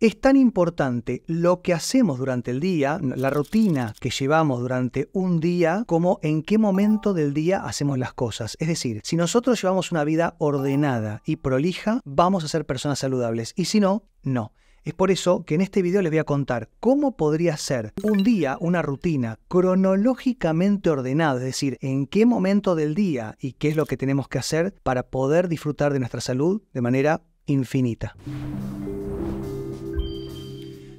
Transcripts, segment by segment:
Es tan importante lo que hacemos durante el día, la rutina que llevamos durante un día, como en qué momento del día hacemos las cosas. Es decir, si nosotros llevamos una vida ordenada y prolija, vamos a ser personas saludables. Y si no, no. Es por eso que en este video les voy a contar cómo podría ser un día, una rutina cronológicamente ordenada, es decir, en qué momento del día y qué es lo que tenemos que hacer para poder disfrutar de nuestra salud de manera infinita.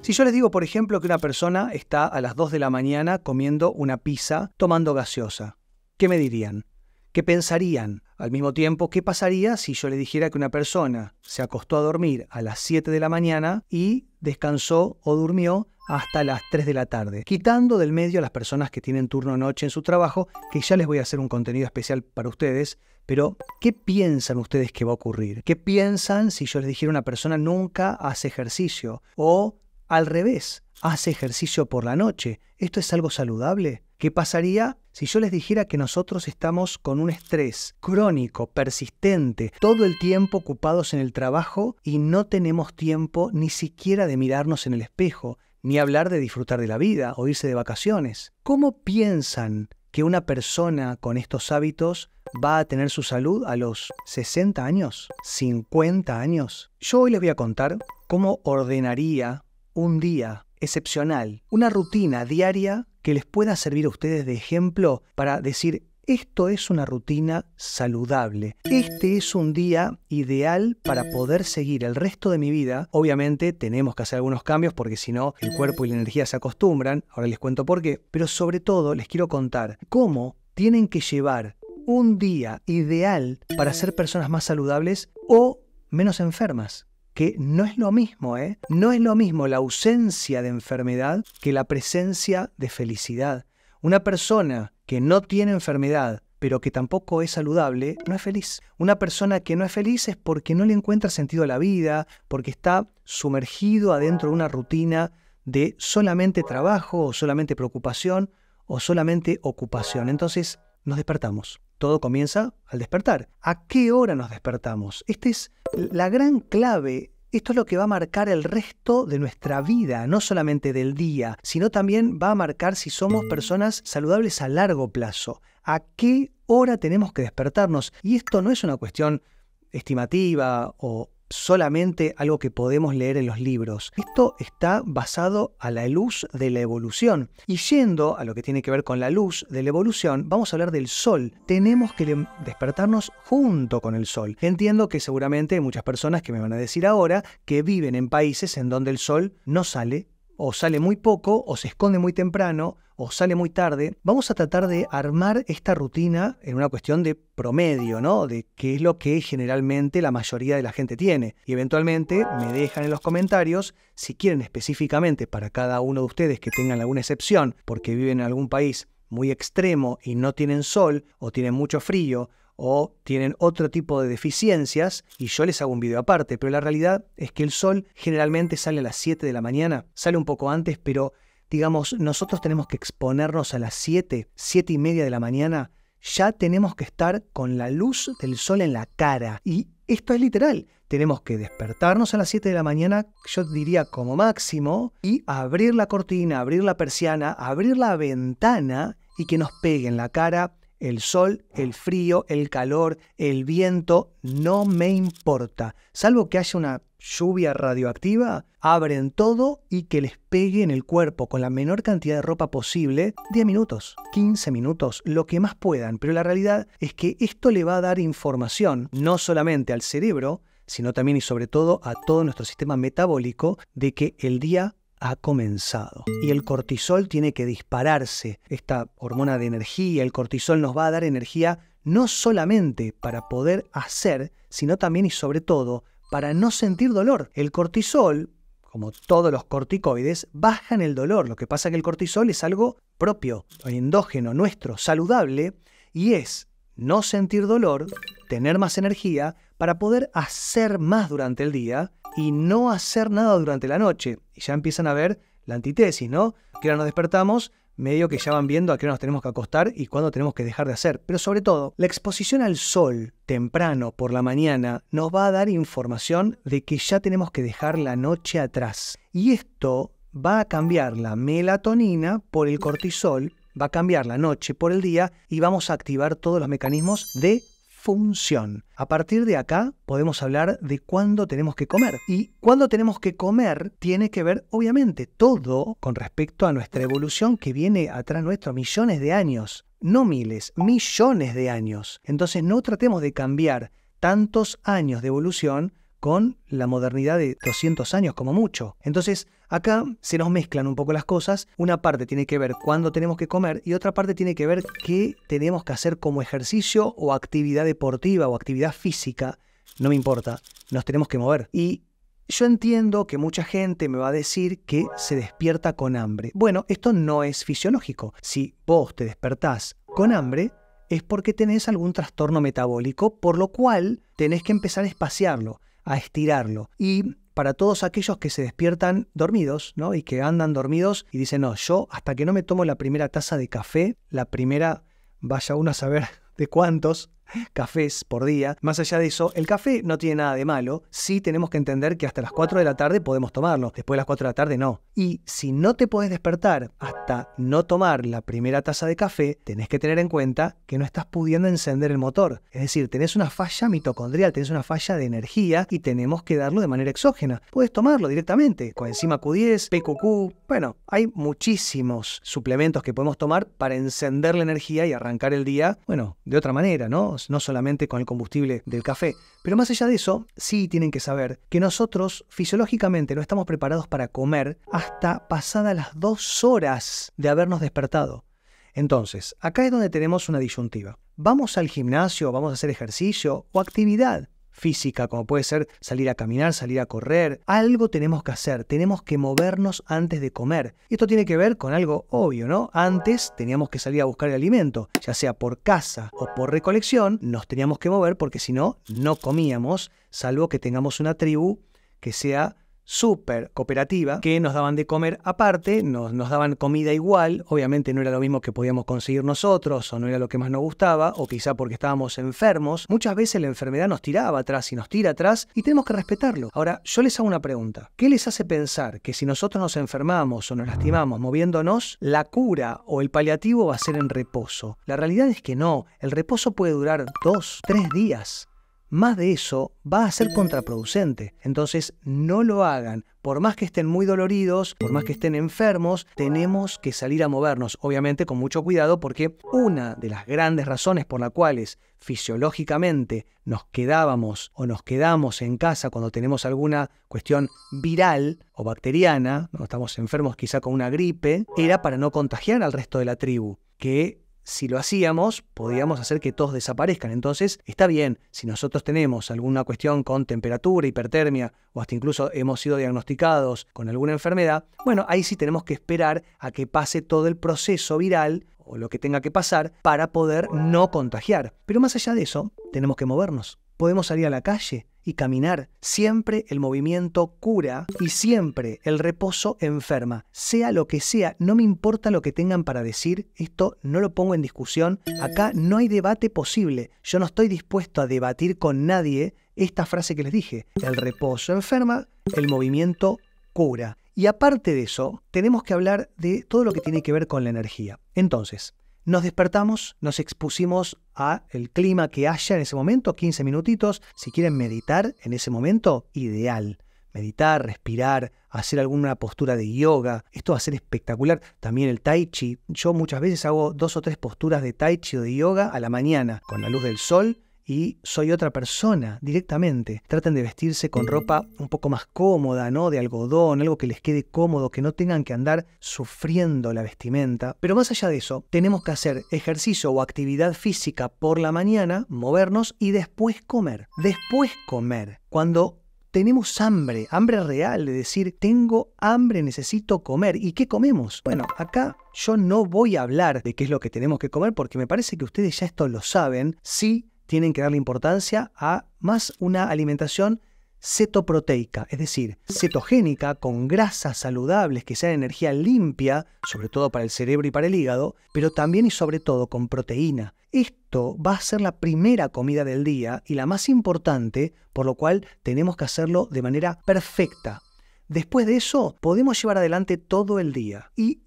Si yo les digo, por ejemplo, que una persona está a las 2 de la mañana comiendo una pizza, tomando gaseosa, ¿qué me dirían? ¿Qué pensarían? Al mismo tiempo, ¿qué pasaría si yo le dijera que una persona se acostó a dormir a las 7 de la mañana y descansó o durmió hasta las 3 de la tarde? Quitando del medio a las personas que tienen turno noche en su trabajo, que ya les voy a hacer un contenido especial para ustedes, pero ¿qué piensan ustedes que va a ocurrir? ¿Qué piensan si yo les dijera una persona nunca hace ejercicio? O al revés, hace ejercicio por la noche. ¿Esto es algo saludable? ¿Qué pasaría si yo les dijera que nosotros estamos con un estrés crónico, persistente, todo el tiempo ocupados en el trabajo y no tenemos tiempo ni siquiera de mirarnos en el espejo, ni hablar de disfrutar de la vida o irse de vacaciones? ¿Cómo piensan que una persona con estos hábitos va a tener su salud a los 60 años, 50 años? Yo hoy les voy a contar cómo ordenaría un día excepcional, una rutina diaria que les pueda servir a ustedes de ejemplo para decir, esto es una rutina saludable, este es un día ideal para poder seguir el resto de mi vida. Obviamente tenemos que hacer algunos cambios porque si no el cuerpo y la energía se acostumbran, ahora les cuento por qué, pero sobre todo les quiero contar cómo tienen que llevar un día ideal para ser personas más saludables o menos enfermas. Que no es lo mismo, No es lo mismo la ausencia de enfermedad que la presencia de felicidad. Una persona que no tiene enfermedad, pero que tampoco es saludable, no es feliz. Una persona que no es feliz es porque no le encuentra sentido a la vida, porque está sumergido adentro de una rutina de solamente trabajo, o solamente preocupación, o solamente ocupación. Entonces, nos despertamos. Todo comienza al despertar. ¿A qué hora nos despertamos? Esta es la gran clave. Esto es lo que va a marcar el resto de nuestra vida, no solamente del día, sino también va a marcar si somos personas saludables a largo plazo. ¿A qué hora tenemos que despertarnos? Y esto no es una cuestión estimativa o solamente algo que podemos leer en los libros. Esto está basado a la luz de la evolución. Y yendo a lo que tiene que ver con la luz de la evolución, vamos a hablar del sol. Tenemos que despertarnos junto con el sol. Entiendo que seguramente hay muchas personas que me van a decir ahora que viven en países en donde el sol no sale, o sale muy poco, o se esconde muy temprano, o sale muy tarde. Vamos a tratar de armar esta rutina en una cuestión de promedio, ¿no? De qué es lo que generalmente la mayoría de la gente tiene. Y eventualmente me dejan en los comentarios si quieren específicamente para cada uno de ustedes que tengan alguna excepción, porque viven en algún país muy extremo y no tienen sol, o tienen mucho frío, o tienen otro tipo de deficiencias, y yo les hago un video aparte, pero la realidad es que el sol generalmente sale a las 7 de la mañana, sale un poco antes, pero digamos, nosotros tenemos que exponernos a las 7, 7 y media de la mañana, ya tenemos que estar con la luz del sol en la cara, y esto es literal. Tenemos que despertarnos a las 7 de la mañana, yo diría como máximo, y abrir la cortina, abrir la persiana, abrir la ventana y que nos pegue en la cara el sol, el frío, el calor, el viento, no me importa. Salvo que haya una lluvia radioactiva, abren todo y que les pegue en el cuerpo con la menor cantidad de ropa posible, 10 minutos, 15 minutos, lo que más puedan. Pero la realidad es que esto le va a dar información, no solamente al cerebro, sino también y sobre todo a todo nuestro sistema metabólico, de que el día ha comenzado. Y el cortisol tiene que dispararse. Esta hormona de energía, el cortisol nos va a dar energía no solamente para poder hacer, sino también y sobre todo para no sentir dolor. El cortisol, como todos los corticoides, bajan el dolor. Lo que pasa es que el cortisol es algo propio, endógeno, nuestro, saludable, y es no sentir dolor, tener más energía para poder hacer más durante el día y no hacer nada durante la noche. Y ya empiezan a ver la antítesis, ¿no? Que ahora nos despertamos, medio que ya van viendo a qué hora nos tenemos que acostar y cuándo tenemos que dejar de hacer. Pero sobre todo, la exposición al sol temprano por la mañana nos va a dar información de que ya tenemos que dejar la noche atrás. Y esto va a cambiar la melatonina por el cortisol, va a cambiar la noche por el día y vamos a activar todos los mecanismos de función. A partir de acá podemos hablar de cuándo tenemos que comer. Y cuándo tenemos que comer tiene que ver, obviamente, todo con respecto a nuestra evolución que viene atrás nuestro millones de años. No miles, millones de años. Entonces no tratemos de cambiar tantos años de evolución con la modernidad de 200 años como mucho. Entonces, acá se nos mezclan un poco las cosas. Una parte tiene que ver cuándo tenemos que comer y otra parte tiene que ver qué tenemos que hacer como ejercicio o actividad deportiva o actividad física. No me importa, nos tenemos que mover. Y yo entiendo que mucha gente me va a decir que se despierta con hambre. Bueno, esto no es fisiológico. Si vos te despertás con hambre, es porque tenés algún trastorno metabólico, por lo cual tenés que empezar a espaciarlo, a estirarlo. Y para todos aquellos que se despiertan dormidos, ¿no? Y que andan dormidos y dicen, no, yo hasta que no me tomo la primera taza de café, la primera, vaya uno a saber de cuántos cafés por día. Más allá de eso, el café no tiene nada de malo. Sí tenemos que entender que hasta las 4 de la tarde podemos tomarlo. Después de las 4 de la tarde no. Y si no te podés despertar hasta no tomar la primera taza de café, tenés que tener en cuenta que no estás pudiendo encender el motor. Es decir, tenés una falla mitocondrial, tenés una falla de energía y tenemos que darlo de manera exógena. Puedes tomarlo directamente, coenzima Q10, PQQ. Bueno, hay muchísimos suplementos que podemos tomar para encender la energía y arrancar el día, bueno, de otra manera, ¿no? No solamente con el combustible del café. Pero más allá de eso, sí tienen que saber que nosotros fisiológicamente no estamos preparados para comer hasta pasadas las 2 horas de habernos despertado. Entonces, acá es donde tenemos una disyuntiva. ¿Vamos al gimnasio, vamos a hacer ejercicio o actividad física, como puede ser salir a caminar, salir a correr? Algo tenemos que hacer, tenemos que movernos antes de comer. Y esto tiene que ver con algo obvio, ¿no? Antes teníamos que salir a buscar el alimento, ya sea por caza o por recolección, nos teníamos que mover porque si no, no comíamos, salvo que tengamos una tribu que sea súper cooperativa, que nos daban de comer aparte, nos daban comida igual, obviamente no era lo mismo que podíamos conseguir nosotros, o no era lo que más nos gustaba, o quizá porque estábamos enfermos. Muchas veces la enfermedad nos tiraba atrás y nos tira atrás, y tenemos que respetarlo. Ahora, yo les hago una pregunta. ¿Qué les hace pensar que si nosotros nos enfermamos o nos lastimamos moviéndonos, la cura o el paliativo va a ser en reposo? La realidad es que no. El reposo puede durar 2, 3 días. Más de eso va a ser contraproducente. Entonces no lo hagan. Por más que estén muy doloridos, por más que estén enfermos, tenemos que salir a movernos. Obviamente con mucho cuidado, porque una de las grandes razones por las cuales fisiológicamente nos quedábamos o nos quedamos en casa cuando tenemos alguna cuestión viral o bacteriana, no estamos enfermos quizá con una gripe, era para no contagiar al resto de la tribu, que si lo hacíamos, podíamos hacer que todos desaparezcan. Entonces, está bien, si nosotros tenemos alguna cuestión con temperatura, hipertermia, o hasta incluso hemos sido diagnosticados con alguna enfermedad, bueno, ahí sí tenemos que esperar a que pase todo el proceso viral, o lo que tenga que pasar, para poder no contagiar. Pero más allá de eso, tenemos que movernos. Podemos salir a la calle y caminar. Siempre el movimiento cura y siempre el reposo enferma. Sea lo que sea, no me importa lo que tengan para decir, esto no lo pongo en discusión. Acá no hay debate posible. Yo no estoy dispuesto a debatir con nadie esta frase que les dije. El reposo enferma, el movimiento cura. Y aparte de eso, tenemos que hablar de todo lo que tiene que ver con la energía. Entonces, nos despertamos, nos expusimos a el clima que haya en ese momento, 15 minutitos. Si quieren meditar en ese momento, ideal. Meditar, respirar, hacer alguna postura de yoga. Esto va a ser espectacular. También el tai chi. Yo muchas veces hago 2 o 3 posturas de tai chi o de yoga a la mañana, con la luz del sol, y soy otra persona directamente. Traten de vestirse con ropa un poco más cómoda, ¿no? De algodón, algo que les quede cómodo, que no tengan que andar sufriendo la vestimenta. Pero más allá de eso, tenemos que hacer ejercicio o actividad física por la mañana, movernos y después comer. Después comer. Cuando tenemos hambre, hambre real, de decir, tengo hambre, necesito comer. ¿Y qué comemos? Bueno, acá yo no voy a hablar de qué es lo que tenemos que comer, porque me parece que ustedes ya esto lo saben. Sí, tienen que darle importancia a más una alimentación cetoproteica, es decir, cetogénica, con grasas saludables que sean energía limpia, sobre todo para el cerebro y para el hígado, pero también y sobre todo con proteína. Esto va a ser la primera comida del día y la más importante, por lo cual tenemos que hacerlo de manera perfecta. Después de eso, podemos llevar adelante todo el día. Y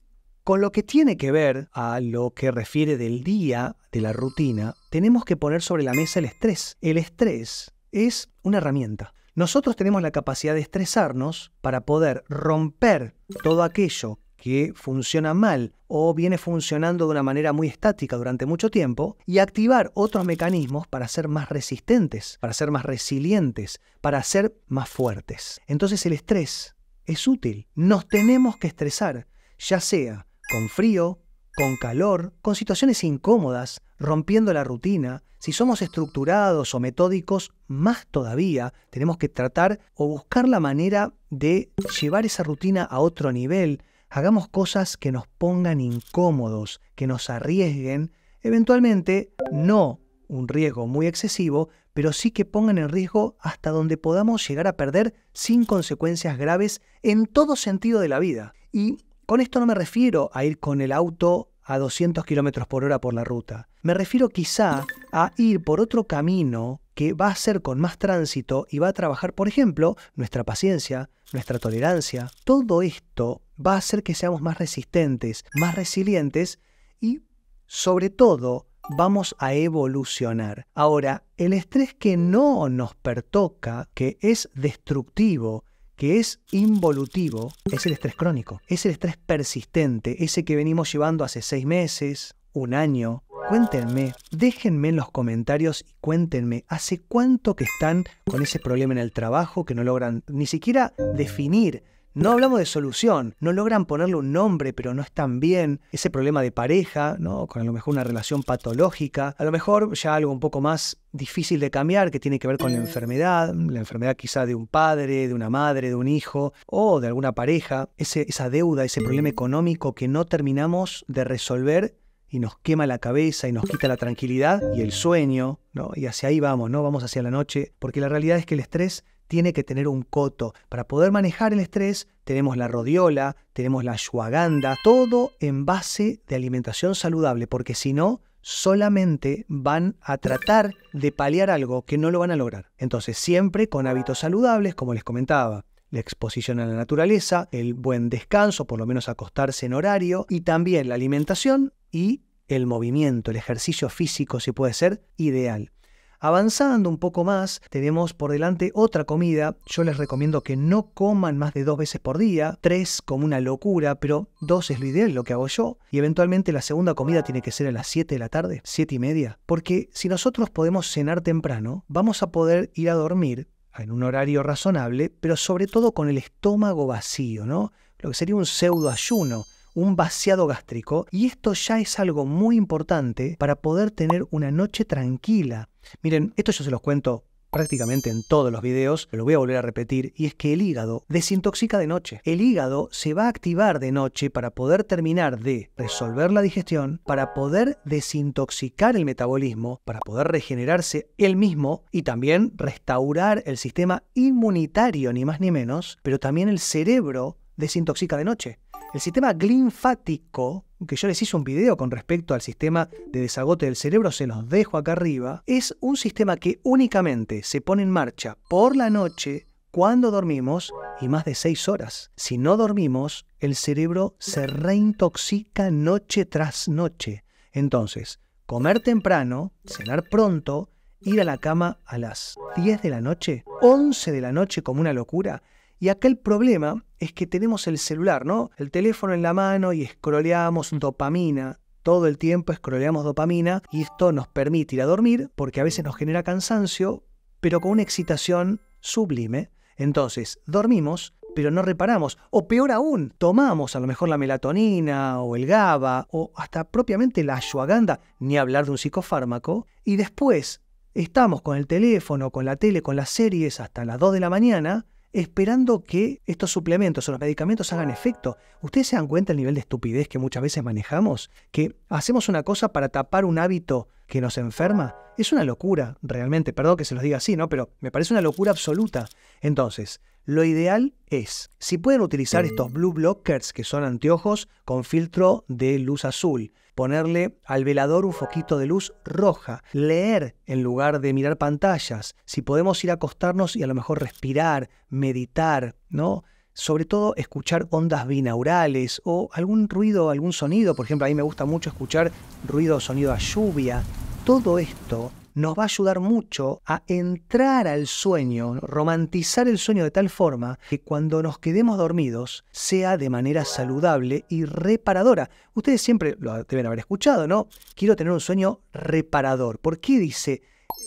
con lo que tiene que ver a lo que refiere del día, de la rutina, tenemos que poner sobre la mesa el estrés. El estrés es una herramienta. Nosotros tenemos la capacidad de estresarnos para poder romper todo aquello que funciona mal o viene funcionando de una manera muy estática durante mucho tiempo y activar otros mecanismos para ser más resistentes, para ser más resilientes, para ser más fuertes. Entonces el estrés es útil. Nos tenemos que estresar, ya sea con frío, con calor, con situaciones incómodas, rompiendo la rutina. Si somos estructurados o metódicos, más todavía tenemos que tratar o buscar la manera de llevar esa rutina a otro nivel. Hagamos cosas que nos pongan incómodos, que nos arriesguen, eventualmente no un riesgo muy excesivo, pero sí que pongan en riesgo hasta donde podamos llegar a perder sin consecuencias graves en todo sentido de la vida. Y con esto no me refiero a ir con el auto a 200 km por hora por la ruta. Me refiero quizá a ir por otro camino que va a ser con más tránsito y va a trabajar, por ejemplo, nuestra paciencia, nuestra tolerancia. Todo esto va a hacer que seamos más resistentes, más resilientes y, sobre todo, vamos a evolucionar. Ahora, el estrés que no nos pertoca, que es destructivo, que es involutivo, es el estrés crónico, es el estrés persistente, ese que venimos llevando hace 6 meses, un año. Cuéntenme, déjenme en los comentarios y cuéntenme, ¿hace cuánto que están con ese problema en el trabajo que no logran ni siquiera definir? No hablamos de solución, no logran ponerle un nombre, pero no están bien. Ese problema de pareja, ¿no? Con a lo mejor una relación patológica, a lo mejor ya algo un poco más difícil de cambiar, que tiene que ver con la enfermedad quizá de un padre, de una madre, de un hijo, o de alguna pareja, esa deuda, ese problema económico que no terminamos de resolver y nos quema la cabeza y nos quita la tranquilidad y el sueño, ¿no? Y hacia ahí vamos, ¿no? Vamos hacia la noche, porque la realidad es que el estrés tiene que tener un coto. Para poder manejar el estrés tenemos la rodiola, tenemos la ashwagandha, todo en base de alimentación saludable, porque si no, solamente van a tratar de paliar algo que no lo van a lograr. Entonces, siempre con hábitos saludables, como les comentaba, la exposición a la naturaleza, el buen descanso, por lo menos acostarse en horario, y también la alimentación y el movimiento, el ejercicio físico, si puede ser, ideal. Avanzando un poco más, tenemos por delante otra comida. Yo les recomiendo que no coman más de 2 veces por día, 3 como una locura, pero 2 es lo ideal, lo que hago yo. Y eventualmente la segunda comida tiene que ser a las 7 de la tarde, 7:30. Porque si nosotros podemos cenar temprano, vamos a poder ir a dormir en un horario razonable, pero sobre todo con el estómago vacío, ¿no? Lo que sería un pseudo ayuno, un vaciado gástrico, y esto ya es algo muy importante para poder tener una noche tranquila. Miren, esto yo se los cuento prácticamente en todos los videos, lo voy a volver a repetir, y es que el hígado desintoxica de noche. El hígado se va a activar de noche para poder terminar de resolver la digestión, para poder desintoxicar el metabolismo, para poder regenerarse él mismo y también restaurar el sistema inmunitario, ni más ni menos, pero también el cerebro desintoxica de noche. El sistema linfático, que yo les hice un video con respecto al sistema de desagote del cerebro, se los dejo acá arriba, es un sistema que únicamente se pone en marcha por la noche cuando dormimos y más de 6 horas. Si no dormimos, el cerebro se reintoxica noche tras noche. Entonces, comer temprano, cenar pronto, ir a la cama a las 10 de la noche, 11 de la noche como una locura. Y acá el problema es que tenemos el celular, ¿no? El teléfono en la mano y scrolleamos dopamina. Todo el tiempo scrolleamos dopamina y esto nos permite ir a dormir porque a veces nos genera cansancio, pero con una excitación sublime. Entonces, dormimos, pero no reparamos. O peor aún, tomamos a lo mejor la melatonina o el GABA o hasta propiamente la ashwagandha, ni hablar de un psicofármaco, y después estamos con el teléfono, con la tele, con las series hasta las 2 de la mañana, esperando que estos suplementos o los medicamentos hagan efecto. ¿Ustedes se dan cuenta del nivel de estupidez que muchas veces manejamos? Que hacemos una cosa para tapar un hábito que nos enferma. Es una locura, realmente. Perdón que se los diga así, ¿no? Pero me parece una locura absoluta. Entonces, lo ideal es, si pueden utilizar estos blue blockers, que son anteojos con filtro de luz azul, ponerle al velador un foquito de luz roja, leer en lugar de mirar pantallas, si podemos ir a acostarnos y a lo mejor respirar, meditar, ¿no? Sobre todo escuchar ondas binaurales o algún ruido, algún sonido. Por ejemplo, a mí me gusta mucho escuchar ruido o sonido a lluvia. Todo esto nos va a ayudar mucho a entrar al sueño, romantizar el sueño de tal forma que cuando nos quedemos dormidos sea de manera saludable y reparadora. Ustedes siempre lo deben haber escuchado, ¿no? Quiero tener un sueño reparador. ¿Por qué dice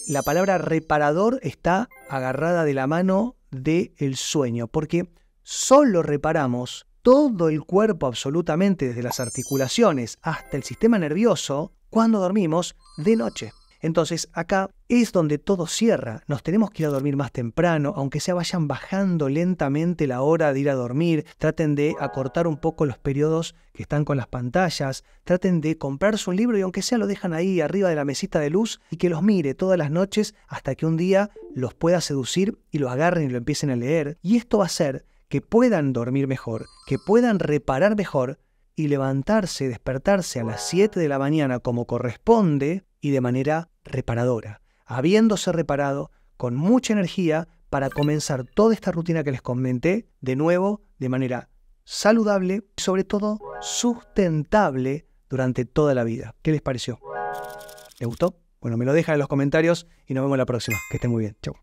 la palabra reparador está agarrada de la mano del sueño? Porque solo reparamos todo el cuerpo absolutamente, desde las articulaciones hasta el sistema nervioso, cuando dormimos de noche. Entonces acá es donde todo cierra. Nos tenemos que ir a dormir más temprano, aunque sea vayan bajando lentamente la hora de ir a dormir. Traten de acortar un poco los periodos que están con las pantallas. Traten de comprarse un libro y aunque sea lo dejan ahí arriba de la mesita de luz y que los mire todas las noches hasta que un día los pueda seducir y lo agarren y lo empiecen a leer. Y esto va a hacer que puedan dormir mejor, que puedan reparar mejor y levantarse, despertarse a las 7 de la mañana como corresponde y de manera reparadora, habiéndose reparado con mucha energía para comenzar toda esta rutina que les comenté de nuevo de manera saludable y sobre todo sustentable durante toda la vida. ¿Qué les pareció? ¿Les gustó? Bueno, me lo dejan en los comentarios y nos vemos la próxima. Que estén muy bien. Chau.